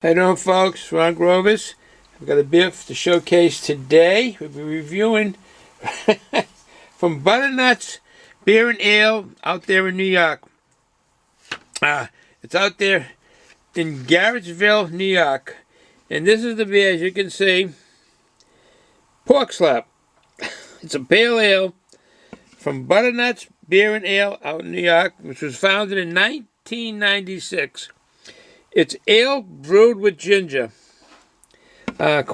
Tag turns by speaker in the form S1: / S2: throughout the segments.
S1: How you doing, folks? Ron Grovis. I've got a beer to showcase today. We'll be reviewing from Butternuts Beer and Ale out there in New York. It's out there in Garrettsville, New York. And this is the beer, as you can see, Porkslap. It's a pale ale from Butternuts Beer and Ale out in New York, which was founded in 1996. It's ale brewed with ginger. I'm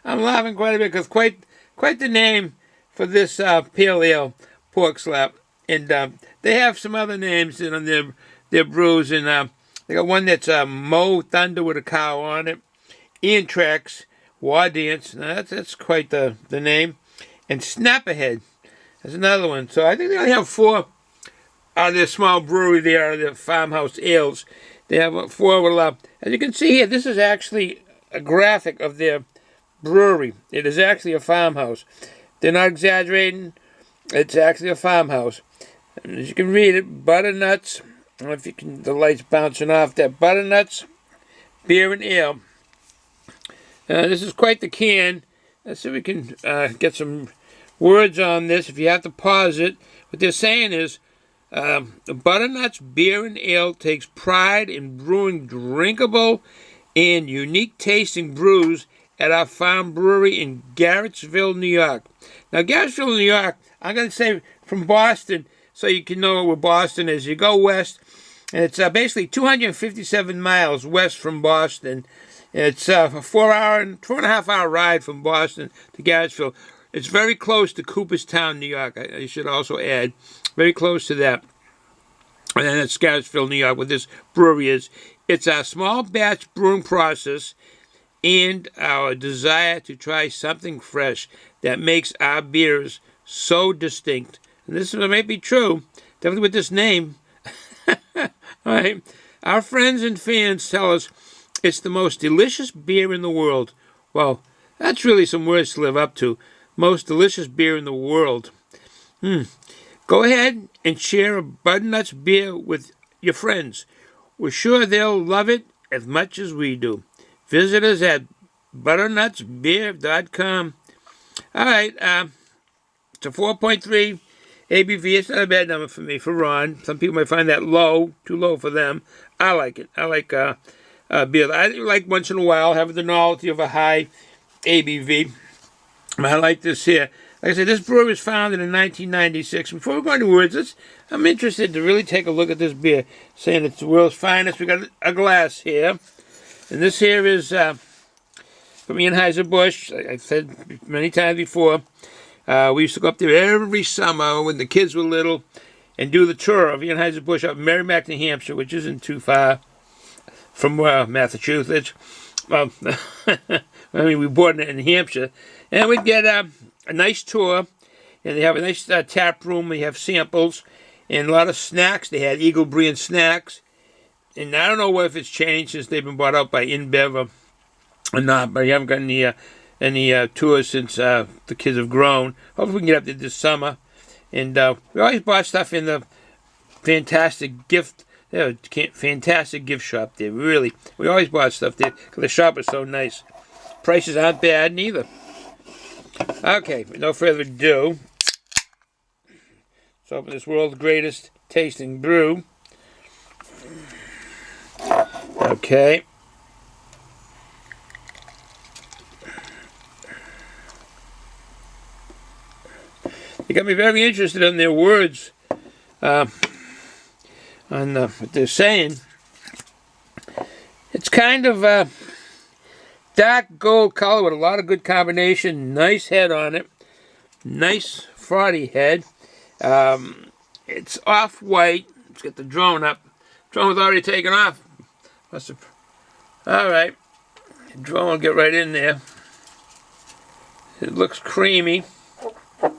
S1: laughing quite a bit because quite the name for this pale ale, Porkslap. And they have some other names on their brews. And they got one that's Mo Thunder with a cow on it. Ian Tracks, War Dance. Now that's quite the name. And Snap Ahead. That's another one. So I think they only have four out of their small brewery there, out of their farmhouse ales. They have four with, as you can see here, this is actually a graphic of their brewery. It is actually a farmhouse. They're not exaggerating. It's actually a farmhouse. And as you can read it, Butternuts. I don't know if you can, the light's bouncing off that. Butternuts Beer and Ale. This is quite the can. Let's see if we can get some words on this. If you have to pause it, what they're saying is, Butternuts Beer and Ale takes pride in brewing drinkable and unique tasting brews at our farm brewery in Garrettsville, New York. Now, Garrettsville, New York, I'm going to say from Boston, so you can know where Boston is. You go west, and it's basically 257 miles west from Boston. It's a 4.5 hour ride from Boston to Garrettsville. It's very close to Cooperstown, New York, I should also add. Very close to that. And then it's Garrettsville, New York, where this brewery is. It's our small batch brewing process and our desire to try something fresh that makes our beers so distinct. And this may be true, definitely with this name. All right. Our friends and fans tell us it's the most delicious beer in the world. Well, that's really some words to live up to. Most delicious beer in the world. Go ahead and share a Butternuts beer with your friends. We're sure they'll love it as much as we do. Visit us at butternutsbeer.com. All right, it's a 4.3 ABV. It's not a bad number for me, for Ron. Some people might find that low, too low for them. I like it. I like beer. I like once in a while having the novelty of a high ABV. I like this here. Like I said, this brewery was founded in 1996. Before we go into words, I'm interested to really take a look at this beer, saying it's the world's finest. We got a glass here, and this here is from Anheuser-Busch. I've said many times before, we used to go up there every summer when the kids were little and do the tour of Anheuser-Busch up in Merrimack, New Hampshire, which isn't too far from Massachusetts. Well, I mean, we bought it in New Hampshire, and we'd get a nice tour, and they have a nice tap room. They have samples and a lot of snacks. They had Eagle Brand snacks, and I don't know if it's changed since they've been bought out by InBev or not, but you haven't got any tours since the kids have grown. Hopefully we can get up there this summer. And we always bought stuff in the fantastic gift shop there. Really, we always bought stuff there because the shop is so nice. Prices aren't bad neither. Okay, with no further ado, let's open this world's greatest tasting brew. Okay. They got me very interested in their words, on what they're saying. It's kind of dark gold color with a lot of good combination. Nice head on it. Nice frothy head. It's off-white. Let's get the drone up. Drone was already taken off. Must have. All right. The drone will get right in there. It looks creamy. It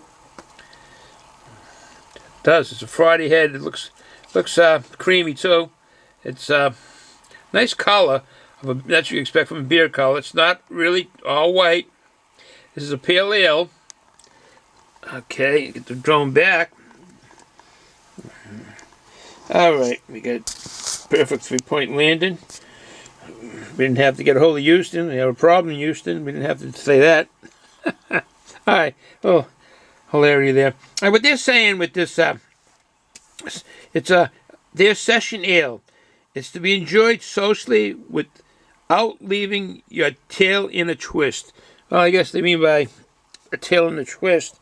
S1: does. It's a frothy head. It looks creamy too. It's nice color. That's what you expect from a beer color. It's not really all white. This is a pale ale. Okay, get the drone back. Alright, we got perfect 3-point landing. We didn't have to get a hold of Houston. We have a problem in Houston. We didn't have to say that. All right. Oh, hilarity there. All right, what they're saying with this, it's their session ale. It's to be enjoyed socially without leaving your tail in a twist. Well, I guess they mean by a tail in a twist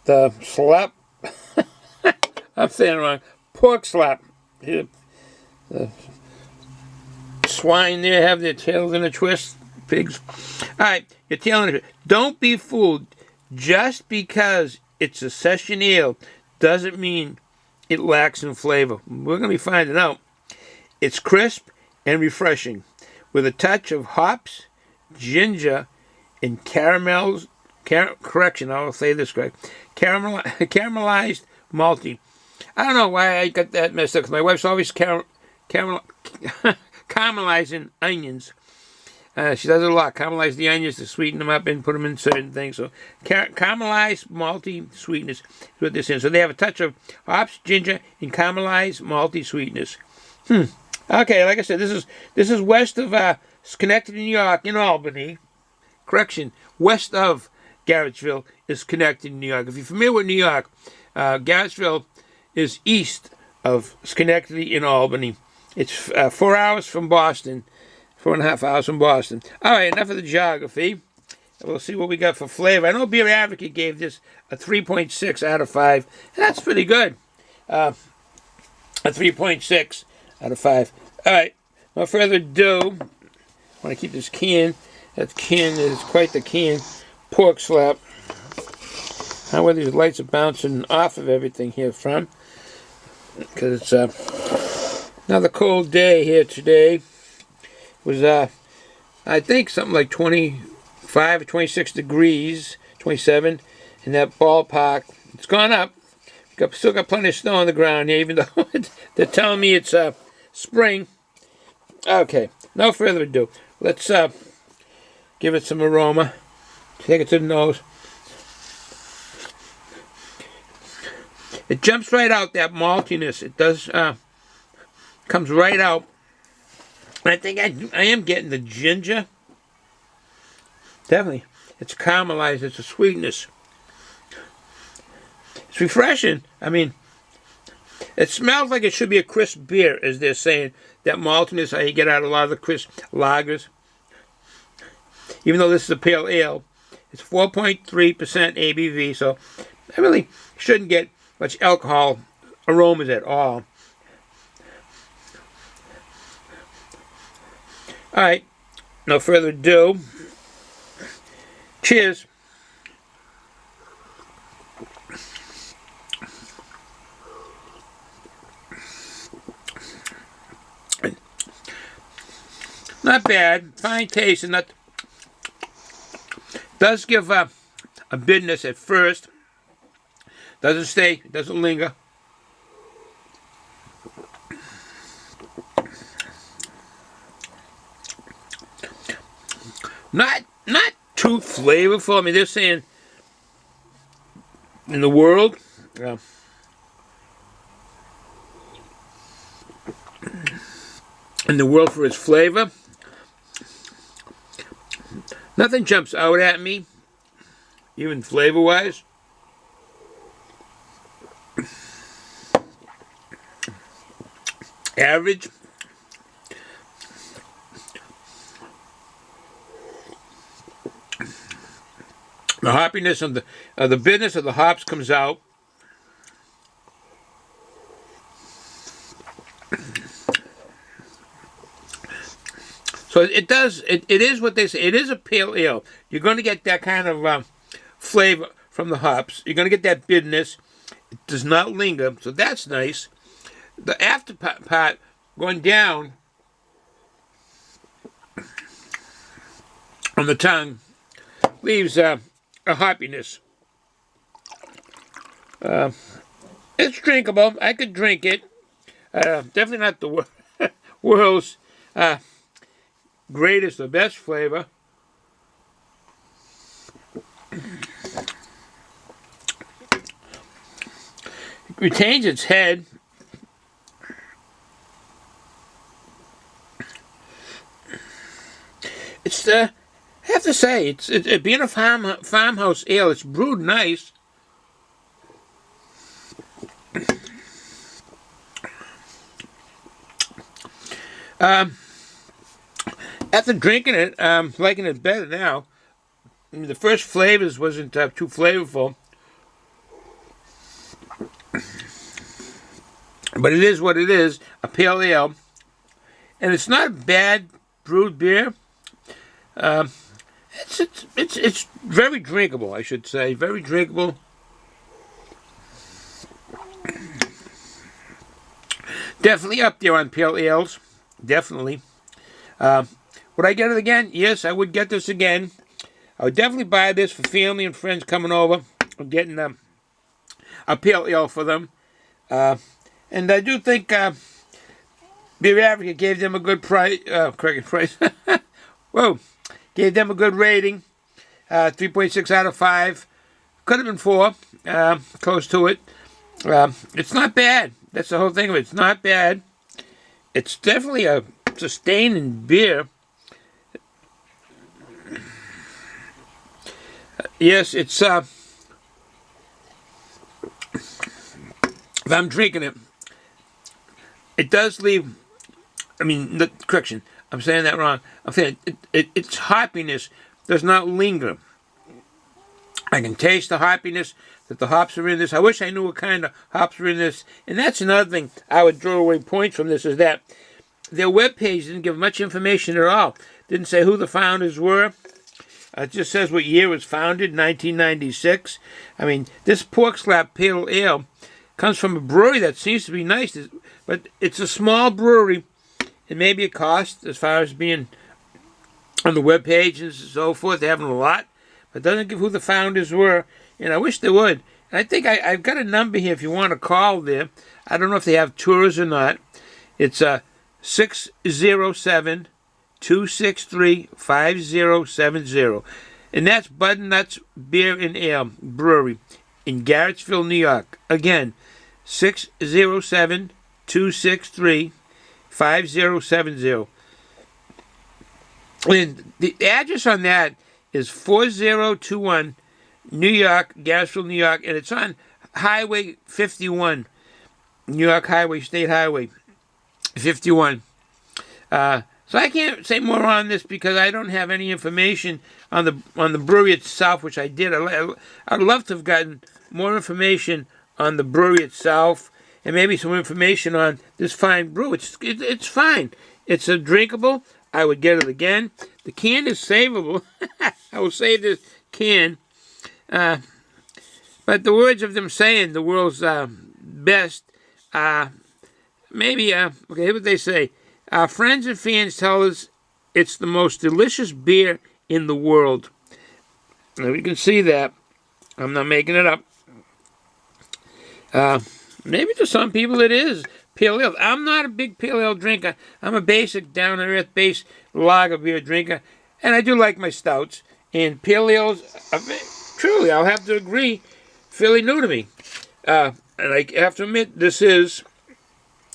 S1: the slap. I'm saying it wrong. Porkslap. The swine there have their tails in a twist. Pigs. All right, your tail in a twist. Don't be fooled. Just because it's a session ale doesn't mean it lacks in flavor. We're going to be finding out. It's crisp and refreshing, with a touch of hops, ginger, and caramels. Correction, I'll say this correct. Caramelized malty. I don't know why I got that messed up, because my wife's always caramelizing onions. She does it a lot. Caramelize the onions to sweeten them up and put them in certain things. So caramelized malty sweetness is what this is. So they have a touch of hops, ginger, and caramelized malty sweetness. Okay, like I said, this is west of Schenectady, New York, in Albany. Correction, west of Garrettsville is Schenectady, New York. If you're familiar with New York, Garrettsville is east of Schenectady in Albany. It's 4 hours from Boston, 4.5 hours from Boston. All right, enough of the geography. We'll see what we got for flavor. I know Beer Advocate gave this a 3.6 out of 5. That's pretty good. A 3.6 out of 5. All right, no further ado. I want to keep this can. That can is quite the can. Porkslap. I don't know where these lights are bouncing off of everything here from, because it's another cold day here today. It was I think something like 25 or 26 degrees, 27 in that ballpark. It's gone up. Still got plenty of snow on the ground here, even though they're telling me it's spring. Okay, no further ado. Let's give it some aroma. Take it to the nose. It jumps right out, that maltiness. It does, comes right out. And I think I am getting the ginger. Definitely. It's caramelized. It's a sweetness. It's refreshing. I mean, it smells like it should be a crisp beer, as they're saying. That maltiness, how you get out a lot of the crisp lagers. Even though this is a pale ale, it's 4.3% ABV, so I really shouldn't get much alcohol aromas at all. All right, no further ado. Cheers. Not bad, fine taste, and that does give a bitterness at first. Doesn't stay, doesn't linger. Not too flavorful. I mean, they're saying in the world, for its flavor. Nothing jumps out at me, even flavor-wise. Average. The hoppiness of the bitterness of the hops comes out. So it does. It is what they say. It is a pale ale. You're going to get that kind of flavor from the hops. You're going to get that bitterness. It does not linger, so that's nice. The after part going down on the tongue leaves a hoppiness. It's drinkable. I could drink it. Definitely not the world's greatest or best flavor. It retains its head. it's I have to say, it being a farmhouse ale, it's brewed nice. After drinking it, I'm liking it better now. I mean, the first flavors wasn't too flavorful. But it is what it is, a pale ale. And it's not a bad brewed beer. It's very drinkable, I should say. Very drinkable. Definitely up there on pale ales. Definitely. Would I get it again? Yes, I would get this again. I would definitely buy this for family and friends coming over. I'm getting a pale ale for them. And I do think Beer Africa gave them a good price. Correct price. Whoa. Gave them a good rating. 3.6 out of 5. Could have been 4. Close to it. It's not bad. That's the whole thing of it. It's not bad. It's definitely a sustaining beer. Yes, it's if I'm drinking it, it does leave. I mean, correction. I'm saying that wrong. I'm saying its hoppiness does not linger. I can taste the hoppiness that the hops are in this. I wish I knew what kind of hops are in this. And that's another thing I would draw away points from this, is that their webpage didn't give much information at all. Didn't say who the founders were. It just says what year it was founded, 1996. I mean, this Porkslap Pale Ale comes from a brewery that seems to be nice, but it's a small brewery. And maybe it costs, as far as being on the webpage and so forth, they haven't a lot. But it doesn't give who the founders were. And I wish they would. And I think I've got a number here if you want to call there. I don't know if they have tours or not. It's 607-263-5070. And that's Butternuts Beer and Ale Brewery in Garrettsville, New York. Again, 607-263-5070. And the address on that is 4021 New York, Garrettsville, New York, and it's on Highway 51, New York Highway, State Highway 51. So I can't say more on this because I don't have any information on the brewery itself, which I did. I'd love to have gotten more information on the brewery itself, and maybe some information on this fine brew. It's fine. It's a drinkable. I would get it again. The can is savable. I will save this can. But the words of them saying the world's best, maybe, okay, here's what they say. Our friends and fans tell us it's the most delicious beer in the world. Now, you can see that. I'm not making it up. Maybe to some people it is pale ale. I'm not a big pale ale drinker. I'm a basic, down-to-earth base lager beer drinker. And I do like my stouts. And pale ales, truly, I'll have to agree, fairly new to me. And I have to admit, this is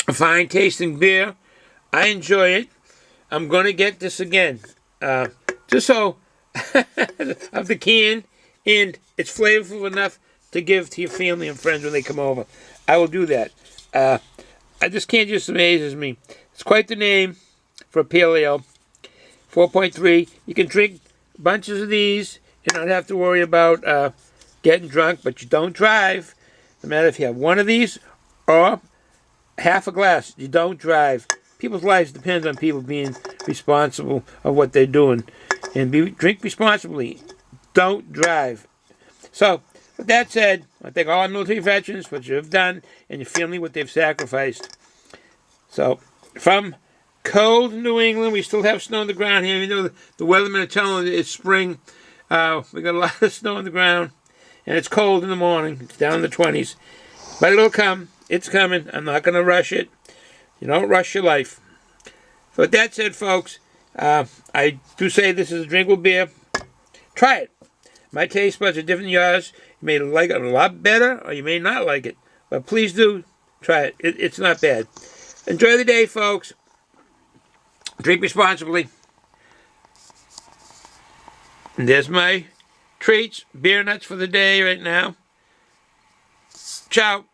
S1: a fine-tasting beer. I enjoy it. I'm going to get this again. Just so, of the can, and it's flavorful enough to give to your family and friends when they come over. I will do that. This can just amazes me. It's quite the name for a pale ale. 4.3. You can drink bunches of these. You don't have to worry about getting drunk, but you don't drive. No matter if you have one of these or half a glass, you don't drive. People's lives depend on people being responsible of what they're doing. And drink responsibly. Don't drive. So, with that said, I thank all our military veterans for what you have done and your family what they've sacrificed. So, from cold New England, we still have snow on the ground here. Even though the weathermen are telling us it's spring, we got a lot of snow on the ground. And it's cold in the morning. It's down in the 20s. But it'll come. It's coming. I'm not going to rush it. You don't rush your life. So with that said, folks, I do say this is a drinkable beer. Try it. My taste buds are different than yours. You may like it a lot better, or you may not like it. But please do try it. It's not bad. Enjoy the day, folks. Drink responsibly. And there's my treats, beer nuts for the day right now. Ciao.